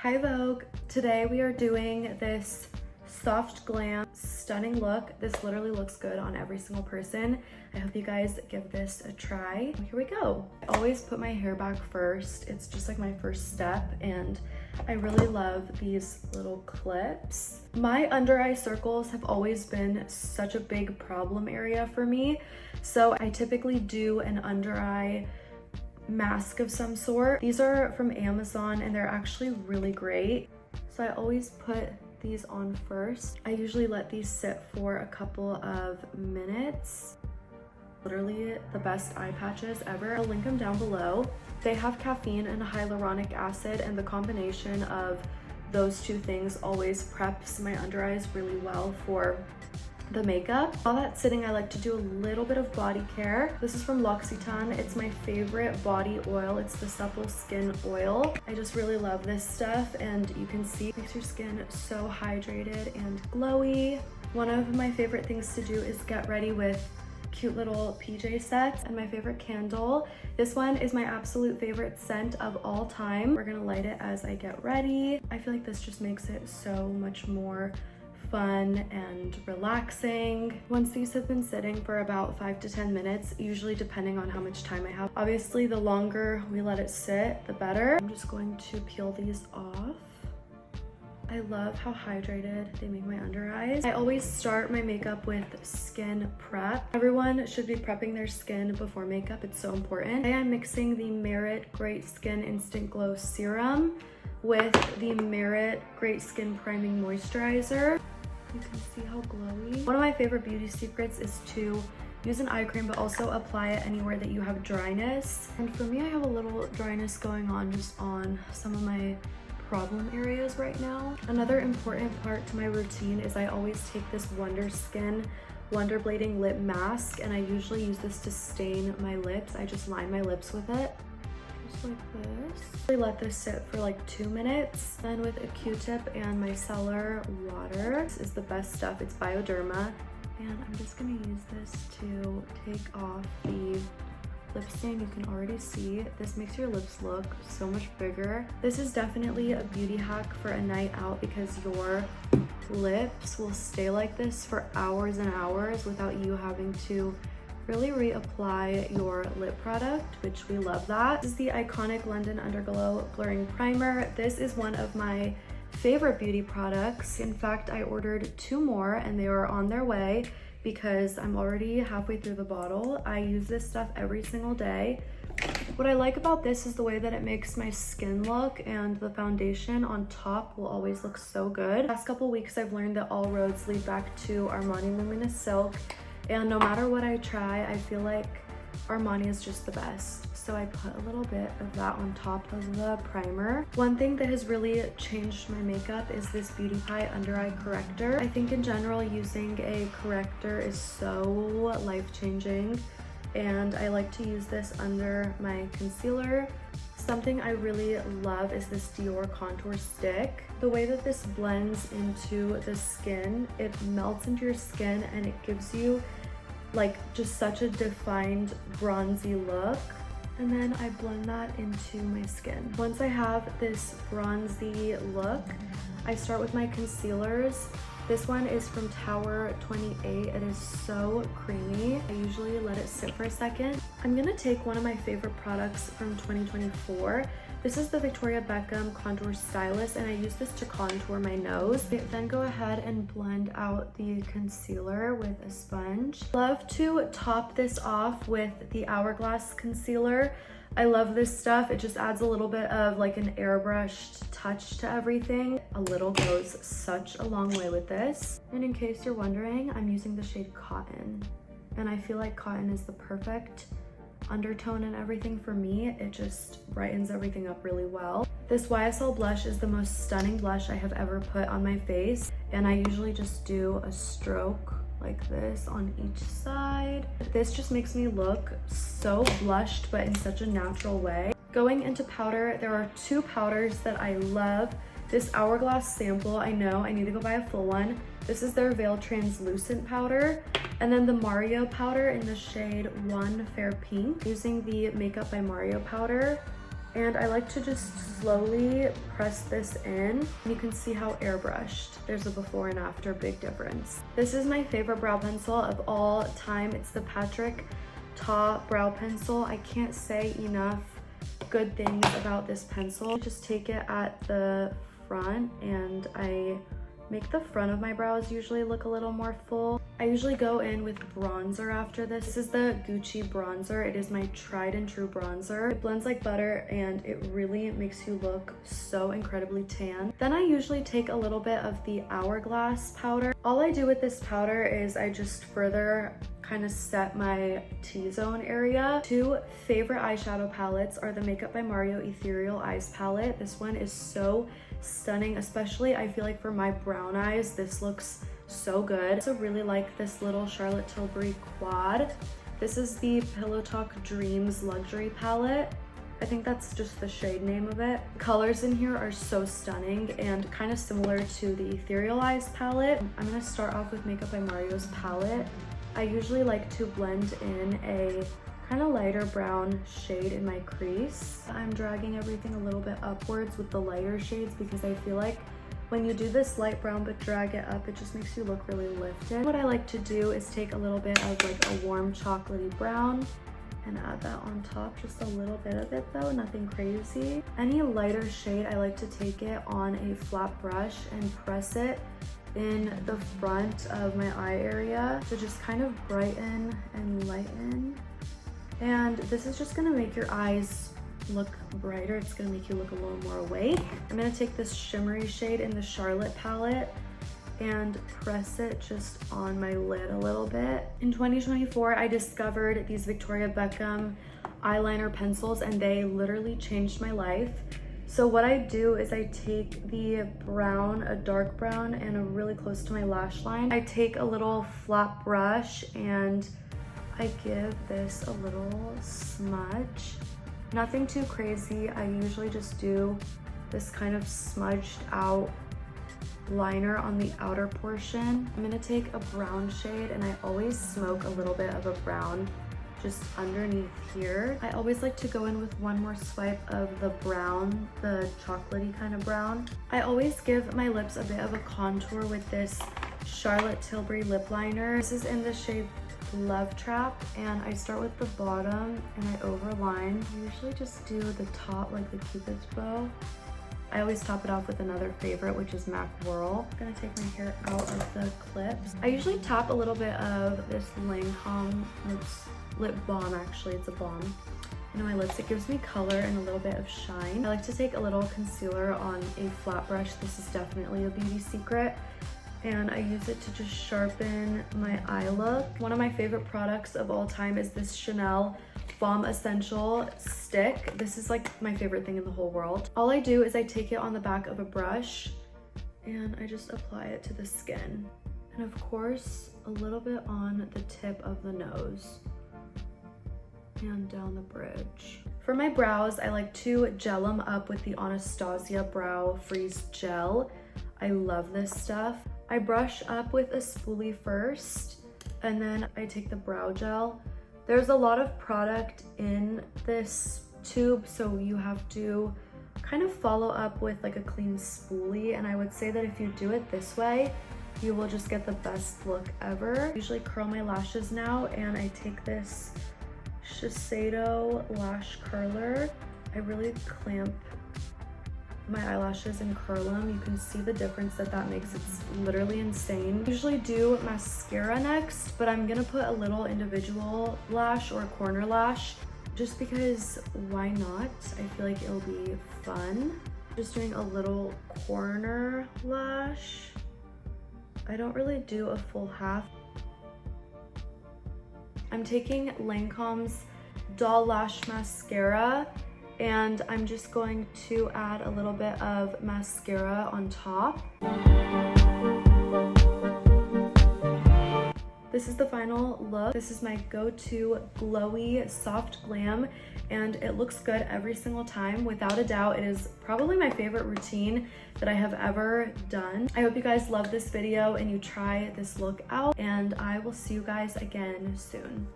Hi Vogue! Today we are doing this soft glam stunning look. This literally looks good on every single person. I hope you guys give this a try. Here we go. I always put my hair back first. It's just like my first step, and I really love these little clips. My under eye circles have always been such a big problem area for me. So I typically do an under eye mask of some sort. These are from Amazon and they're actually really great. So I always put these on first. I usually let these sit for a couple of minutes. Literally the best eye patches ever. I'll link them down below. They have caffeine and hyaluronic acid, and the combination of those two things always preps my under eyes really well for the makeup. While that's sitting, I like to do a little bit of body care. This is from L'Occitane. It's my favorite body oil. It's the Supple Skin Oil. I just really love this stuff, and you can see it makes your skin so hydrated and glowy. One of my favorite things to do is get ready with cute little PJ sets, and my favorite candle. This one is my absolute favorite scent of all time. We're gonna light it as I get ready. I feel like this just makes it so much more fun and relaxing. Once these have been sitting for about 5 to 10 minutes, usually depending on how much time I have. Obviously, the longer we let it sit, the better. I'm just going to peel these off. I love how hydrated they make my under eyes. I always start my makeup with skin prep. Everyone should be prepping their skin before makeup. It's so important. Today I'm mixing the Merit Great Skin Instant Glow Serum with the Merit Great Skin Priming Moisturizer. You can see how glowy. One of my favorite beauty secrets is to use an eye cream, but also apply it anywhere that you have dryness. And for me, I have a little dryness going on just on some of my problem areas right now. Another important part to my routine is I always take this Wonder Skin Wonder Blading Lip Mask, and I usually use this to stain my lips. I just line my lips with it. Just like this. I let this sit for like 2 minutes. Then with a Q-tip and micellar water. This is the best stuff. It's Bioderma. And I'm just gonna use this to take off the lip stain. You can already see this makes your lips look so much bigger. This is definitely a beauty hack for a night out because your lips will stay like this for hours and hours without you having to really reapply your lip product, which we love that. This is the iconic London Underglow Blurring Primer. This is one of my favorite beauty products. In fact, I ordered 2 more and they are on their way because I'm already halfway through the bottle. I use this stuff every single day. What I like about this is the way that it makes my skin look, and the foundation on top will always look so good. The past couple weeks, I've learned that all roads lead back to Armani Luminous Silk. And no matter what I try, I feel like Armani is just the best. So I put a little bit of that on top of the primer. One thing that has really changed my makeup is this Beauty Pie Under Eye Corrector. I think in general, using a corrector is so life-changing. And I like to use this under my concealer. Something I really love is this Dior Contour Stick. The way that this blends into the skin, it melts into your skin and it gives you like just such a defined bronzy look. And then I blend that into my skin. Once I have this bronzy look, I start with my concealers. This one is from Tower 28. It is so creamy. I usually let it sit for a second. I'm gonna take one of my favorite products from 2024. This is the Victoria Beckham Contour Stylist, and I use this to contour my nose. Then go ahead and blend out the concealer with a sponge. Love to top this off with the Hourglass Concealer. I love this stuff. It just adds a little bit of like an airbrushed touch to everything. A little goes such a long way with this. And in case you're wondering, I'm using the shade Cotton. And I feel like Cotton is the perfect undertone and everything for me. It just brightens everything up really well. This YSL blush is the most stunning blush I have ever put on my face. And I usually just do a stroke like this on each side. This just makes me look so blushed, but in such a natural way. Going into powder, there are 2 powders that I love. This Hourglass sample, I know I need to go buy a full one. This is their Veil Translucent powder. And then the Mario powder in the shade 1 Fair Pink. Using the Makeup by Mario powder, And I like to just slowly press this in. You can see how airbrushed. There's a before and after, big difference. This is my favorite brow pencil of all time. It's the Patrick Ta brow pencil. I can't say enough good things about this pencil. Just take it at the front and I make the front of my brows usually look a little more full. I usually go in with bronzer after this. This is the Gucci bronzer. It is my tried and true bronzer. It blends like butter and it really makes you look so incredibly tan. Then I usually take a little bit of the Hourglass powder. All I do with this powder is I just further kind of set my T-zone area. Two favorite eyeshadow palettes are the Makeup by Mario Ethereal Eyes palette. This one is so stunning, especially I feel like for my brown eyes, this looks so good. I also really like this little Charlotte Tilbury quad. This is the Pillow Talk Dreams Luxury palette. I think that's just the shade name of it. Colors in here are so stunning and kind of similar to the Ethereal Eyes palette. I'm gonna start off with Makeup by Mario's palette. I usually like to blend in a kind of lighter brown shade in my crease. I'm dragging everything a little bit upwards with the lighter shades because I feel like when you do this light brown but drag it up, it just makes you look really lifted. What I like to do is take a little bit of like a warm chocolatey brown and add that on top, just a little bit of it though, nothing crazy. Any lighter shade, I like to take it on a flat brush and press it in the front of my eye area to just kind of brighten and lighten. And this is just gonna make your eyes look brighter. It's gonna make you look a little more awake. I'm gonna take this shimmery shade in the Charlotte palette and press it just on my lid a little bit. In 2024, I discovered these Victoria Beckham eyeliner pencils and they literally changed my life. So what I do is I take the brown, a dark brown, and a really close to my lash line. I take a little flat brush and I give this a little smudge. Nothing too crazy. I usually just do this kind of smudged out liner on the outer portion. I'm gonna take a brown shade and I always smoke a little bit of a brown just underneath here. I always like to go in with one more swipe of the brown, the chocolatey kind of brown. I always give my lips a bit of a contour with this Charlotte Tilbury lip liner. This is in the shade Love Trap, and I start with the bottom and I overline. I usually just do the top like the Cupid's bow. I always top it off with another favorite, which is Mac Whirl. I'm gonna take my hair out of the clips. I usually top a little bit of this Lancome lip balm, actually, it's a balm, into my lips. It gives me color and a little bit of shine. I like to take a little concealer on a flat brush. This is definitely a beauty secret. And I use it to just sharpen my eye look. One of my favorite products of all time is this Chanel Balm Essential Stick. This is like my favorite thing in the whole world. All I do is I take it on the back of a brush and I just apply it to the skin. And of course, a little bit on the tip of the nose and down the bridge. For my brows, I like to gel them up with the Anastasia Brow Freeze Gel. I love this stuff. I brush up with a spoolie first, and then I take the brow gel. There's a lot of product in this tube, so you have to kind of follow up with like a clean spoolie, and I would say that if you do it this way, you will just get the best look ever. I usually curl my lashes now, and I take this Shiseido lash curler. I really clamp my eyelashes and curl them. You can see the difference that makes. It's literally insane. I usually do mascara next, but I'm gonna put a little individual lash or corner lash just because why not? I feel like it'll be fun. Just doing a little corner lash. I don't really do a full half. I'm taking Lancome's Doll Lash Mascara, and I'm just going to add a little bit of mascara on top. This is the final look. This is my go-to glowy soft glam, and it looks good every single time. Without a doubt, it is probably my favorite routine that I have ever done. I hope you guys love this video and you try this look out, and I will see you guys again soon.